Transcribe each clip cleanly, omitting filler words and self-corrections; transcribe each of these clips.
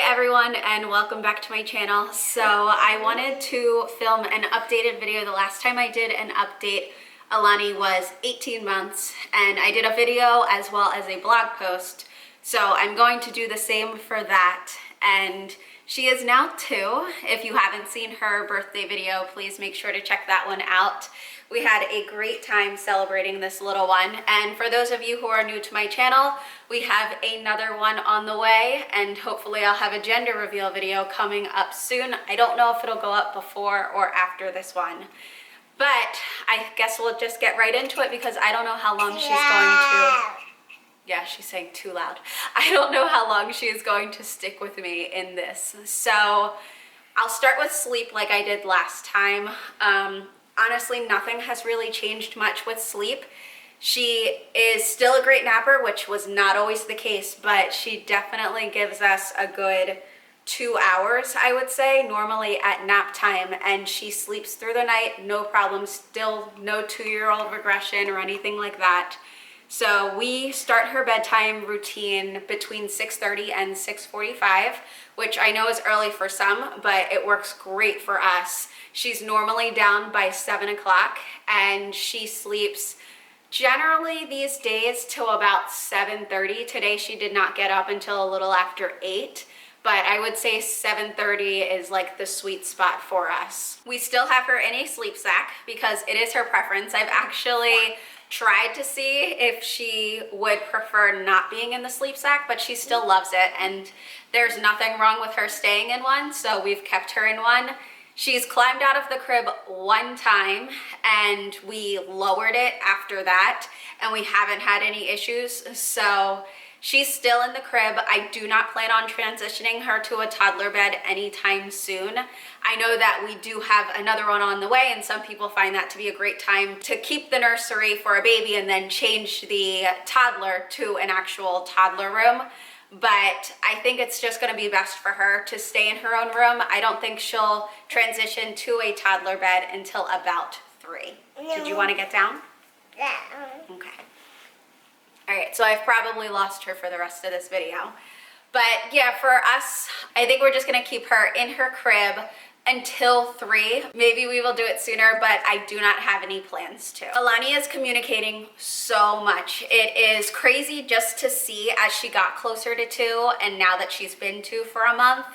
everyone and welcome back to my channel. So I wanted to film an updated video. The last time I did an update, Elani was 18 months and I did a video as well as a blog post. So I'm going to do the same for that. And she is now 2. If you haven't seen her birthday video, please make sure to check that one out. We had a great time celebrating this little one. And for those of you who are new to my channel, we have another one on the way, and hopefully I'll have a gender reveal video coming up soon. I don't know if it'll go up before or after this one, but I guess we'll just get right into it because I don't know how long she's going to... Yeah, she's saying too loud. I don't know how long she is going to stick with me in this. So I'll start with sleep like I did last time. Honestly, nothing has really changed much with sleep. She is still a great napper, which was not always the case, but she definitely gives us a good 2 hours, I would say, normally at nap time, and she sleeps through the night, no problem, still no 2-year-old regression or anything like that. So we start her bedtime routine between 6:30 and 6:45, which I know is early for some, but it works great for us. She's normally down by 7 o'clock and she sleeps generally these days till about 7:30. Today she did not get up until a little after 8, but I would say 7:30 is like the sweet spot for us. We still have her in a sleep sack because it is her preference. I've actually tried to see if she would prefer not being in the sleep sack, but she still loves it, and there's nothing wrong with her staying in one, so we've kept her in one. She's climbed out of the crib one time and we lowered it after that, and we haven't had any issues, so she's still in the crib. I do not plan on transitioning her to a toddler bed anytime soon. I know that we do have another one on the way, and some people find that to be a great time to keep the nursery for a baby and then change the toddler to an actual toddler room. But I think it's just going to be best for her to stay in her own room. I don't think she'll transition to a toddler bed until about 3. Did you want to get down? Yeah. Okay. All right, so I've probably lost her for the rest of this video. But yeah, for us, I think we're just gonna keep her in her crib until 3. Maybe we will do it sooner, but I do not have any plans to. Elani is communicating so much. It is crazy just to see as she got closer to 2 and now that she's been 2 for a month,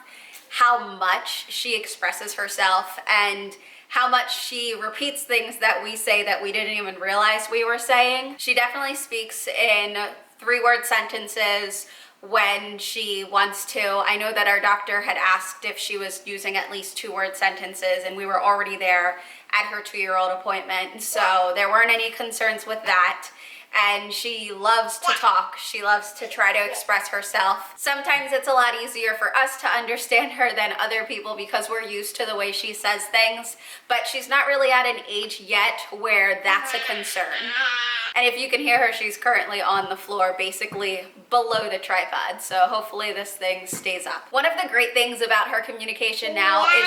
how much she expresses herself and how much she repeats things that we say that we didn't even realize we were saying. She definitely speaks in 3-word sentences when she wants to. I know that our doctor had asked if she was using at least 2-word sentences, and we were already there at her 2-year-old appointment, so there weren't any concerns with that. And she loves to talk. She loves to try to express herself. Sometimes it's a lot easier for us to understand her than other people because we're used to the way she says things, but she's not really at an age yet where that's a concern. And if you can hear her, she's currently on the floor, basically below the tripod, so hopefully this thing stays up. One of the great things about her communication now is...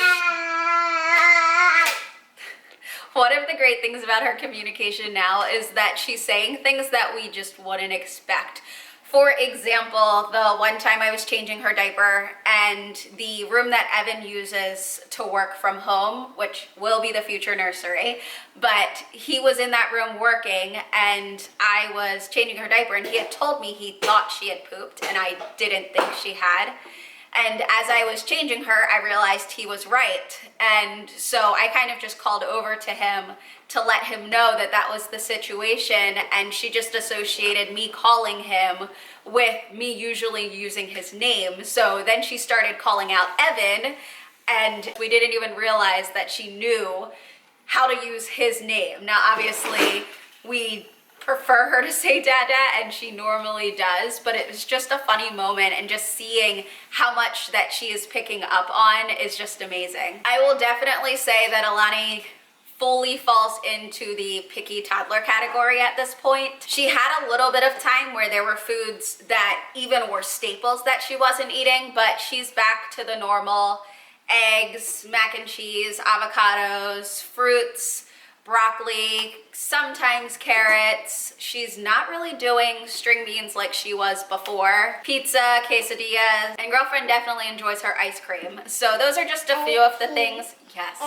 One of the great things about her communication now is that she's saying things that we just wouldn't expect. For example, the one time I was changing her diaper and the room that Evan uses to work from home, which will be the future nursery, but he was in that room working and I was changing her diaper and he had told me he thought she had pooped and I didn't think she had. And as I was changing her, I realized he was right. And so I kind of just called over to him to let him know that that was the situation. And she just associated me calling him with me usually using his name. So then she started calling out Evan, and we didn't even realize that she knew how to use his name. Now, obviously, we prefer her to say Dada, and she normally does, but it was just a funny moment, and just seeing how much that she is picking up on is just amazing. I will definitely say that Elani fully falls into the picky toddler category at this point. She had a little bit of time where there were foods that even were staples that she wasn't eating, but she's back to the normal eggs, mac and cheese, avocados, fruits, broccoli, sometimes carrots. She's not really doing string beans like she was before. Pizza, quesadillas, and girlfriend definitely enjoys her ice cream. So those are just a few of the things. Yes.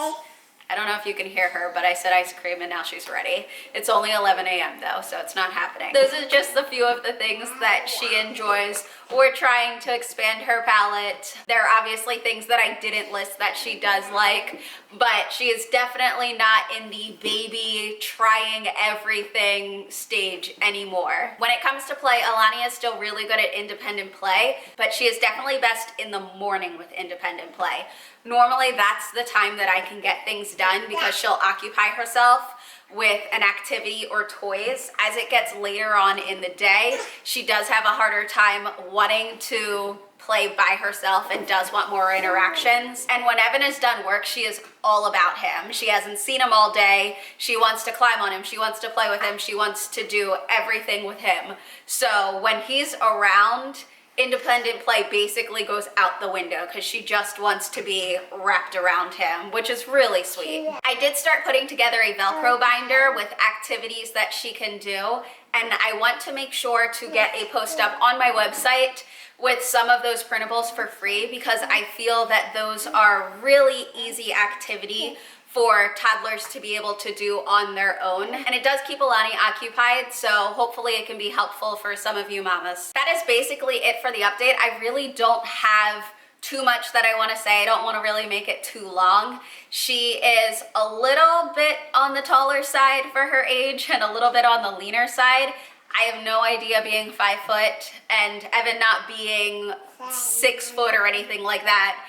I don't know if you can hear her, but I said ice cream and now she's ready. It's only 11 a.m. though, so it's not happening. Those are just a few of the things that she enjoys. We're trying to expand her palette. There are obviously things that I didn't list that she does like, but she is definitely not in the baby trying everything stage anymore. When it comes to play, Elani is still really good at independent play, but she is definitely best in the morning with independent play. Normally that's the time that I can get things done because she'll occupy herself with an activity or toys. As it gets later on in the day, she does have a harder time wanting to play by herself and does want more interactions. And when Evan is done work, she is all about him. She hasn't seen him all day. She wants to climb on him. She wants to play with him. She wants to do everything with him. So when he's around, independent play basically goes out the window because she just wants to be wrapped around him, which is really sweet. I did start putting together a Velcro binder with activities that she can do, and I want to make sure to get a post up on my website with some of those printables for free because I feel that those are really easy activity for toddlers to be able to do on their own. And it does keep Elani occupied, so hopefully it can be helpful for some of you mamas. That is basically it for the update. I really don't have too much that I want to say. I don't want to really make it too long. She is a little bit on the taller side for her age and a little bit on the leaner side. I have no idea being 5 foot and Evan not being 6 foot or anything like that.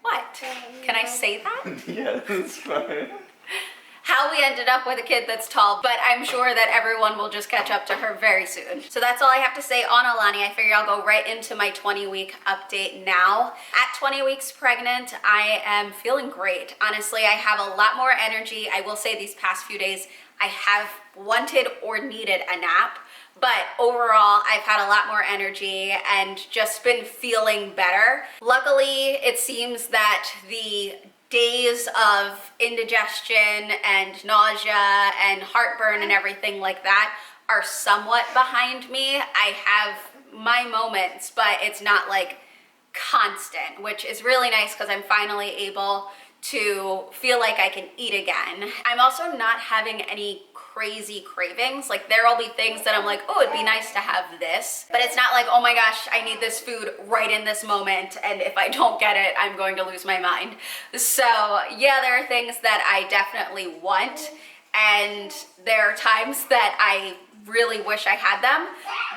What? Can I say that? Yeah, that's fine. How we ended up with a kid that's tall, but I'm sure that everyone will just catch up to her very soon. So that's all I have to say on Elani. I figure I'll go right into my 20-week update now. At 20 weeks pregnant, I am feeling great. Honestly, I have a lot more energy. I will say these past few days, I have wanted or needed a nap. But overall, I've had a lot more energy and just been feeling better. Luckily, it seems that the days of indigestion and nausea and heartburn and everything like that are somewhat behind me. I have my moments, but it's not like constant, which is really nice because I'm finally able to feel like I can eat again. I'm also not having any crazy cravings. Like there will be things that I'm like, oh, it'd be nice to have this, but it's not like, oh my gosh, I need this food right in this moment, and if I don't get it, I'm going to lose my mind. So yeah, there are things that I definitely want, and there are times that I really wish I had them,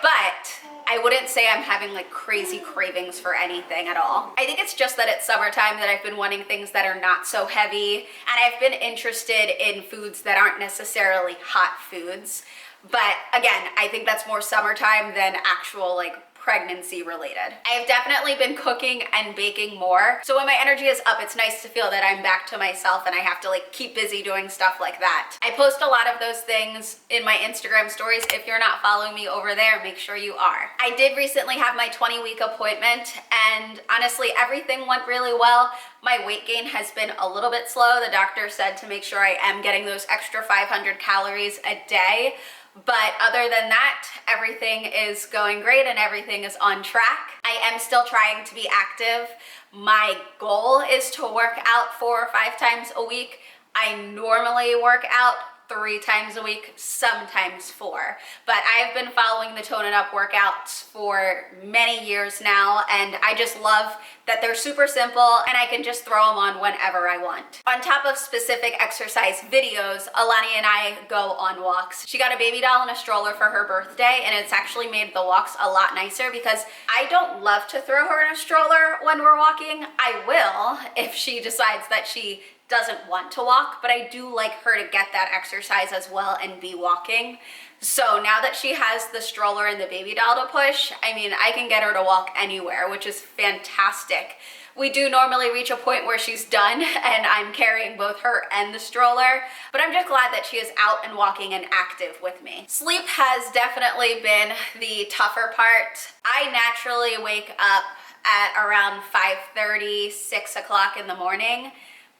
but I wouldn't say I'm having like crazy cravings for anything at all. I think it's just that it's summertime that I've been wanting things that are not so heavy, and I've been interested in foods that aren't necessarily hot foods. But again, I think that's more summertime than actual like pregnancy related. I have definitely been cooking and baking more. So when my energy is up, it's nice to feel that I'm back to myself and I have to like keep busy doing stuff like that. I post a lot of those things in my Instagram stories. If you're not following me over there, make sure you are. I did recently have my 20-week appointment, and honestly, everything went really well. My weight gain has been a little bit slow. The doctor said to make sure I am getting those extra 500 calories a day. But other than that, everything is going great and everything is on track. I am still trying to be active. My goal is to work out 4 or 5 times a week. I normally work out 3 times a week, sometimes 4. But I've been following the Tone It Up workouts for many years now, and I just love that they're super simple and I can just throw them on whenever I want. On top of specific exercise videos, Elani and I go on walks. She got a baby doll and a stroller for her birthday, and it's actually made the walks a lot nicer because I don't love to throw her in a stroller when we're walking. I will if she decides that she doesn't want to walk, but I do like her to get that exercise as well and be walking. So now that she has the stroller and the baby doll to push, I mean, I can get her to walk anywhere, which is fantastic. We do normally reach a point where she's done and I'm carrying both her and the stroller, but I'm just glad that she is out and walking and active with me. Sleep has definitely been the tougher part. I naturally wake up at around 5:30, 6 o'clock in the morning,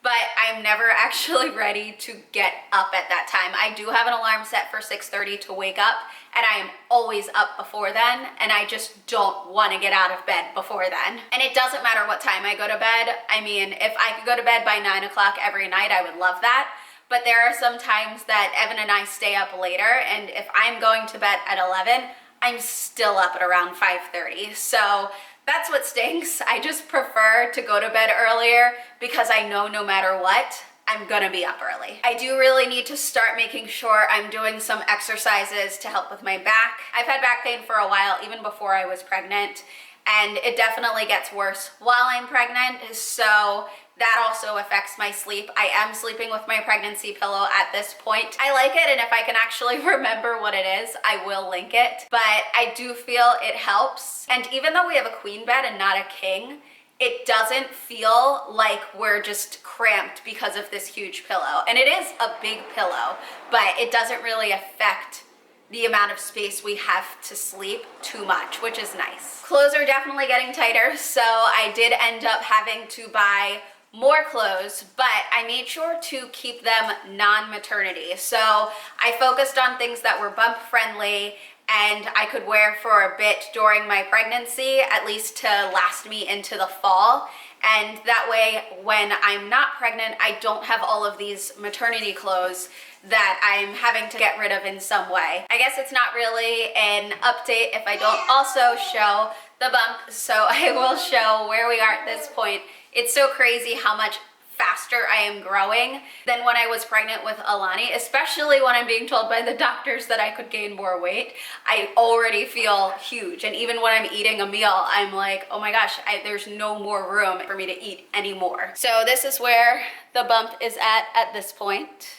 but I'm never actually ready to get up at that time. I do have an alarm set for 6:30 to wake up, and I am always up before then, and I just don't want to get out of bed before then. And it doesn't matter what time I go to bed. I mean, if I could go to bed by 9 o'clock every night, I would love that. But there are some times that Evan and I stay up later, and if I'm going to bed at 11, I'm still up at around 5:30. So that's what stinks. I just prefer to go to bed earlier because I know no matter what, I'm gonna be up early. I do really need to start making sure I'm doing some exercises to help with my back. I've had back pain for a while, even before I was pregnant, and it definitely gets worse while I'm pregnant, so that also affects my sleep. I am sleeping with my pregnancy pillow at this point. I like it, and if I can actually remember what it is, I will link it, but I do feel it helps. And even though we have a queen bed and not a king, it doesn't feel like we're just cramped because of this huge pillow. And it is a big pillow, but it doesn't really affect the amount of space we have to sleep too much, which is nice. Clothes are definitely getting tighter, so I did end up having to buy more clothes, but I made sure to keep them non-maternity. So I focused on things that were bump friendly and I could wear for a bit during my pregnancy, at least to last me into the fall. And that way, when I'm not pregnant, I don't have all of these maternity clothes that I'm having to get rid of in some way. I guess it's not really an update if I don't also show the bump, so I will show where we are at this point. It's so crazy how much faster I am growing than when I was pregnant with Elani, especially when I'm being told by the doctors that I could gain more weight. I already feel huge, and even when I'm eating a meal, I'm like, oh my gosh, there's no more room for me to eat anymore. So this is where the bump is at this point.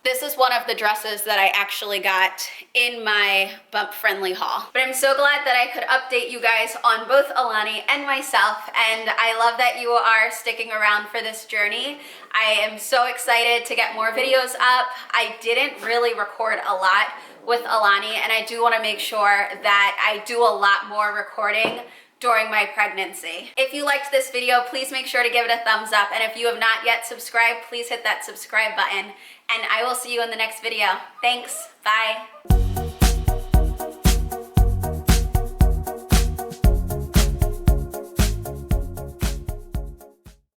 This is one of the dresses that I actually got in my bump friendly haul. But I'm so glad that I could update you guys on both Elani and myself, and I love that you are sticking around for this journey. I am so excited to get more videos up. I didn't really record a lot with Elani, and I do want to make sure that I do a lot more recording during my pregnancy. If you liked this video, please make sure to give it a thumbs up, and if you have not yet subscribed, please hit that subscribe button, and I will see you in the next video. Thanks, bye.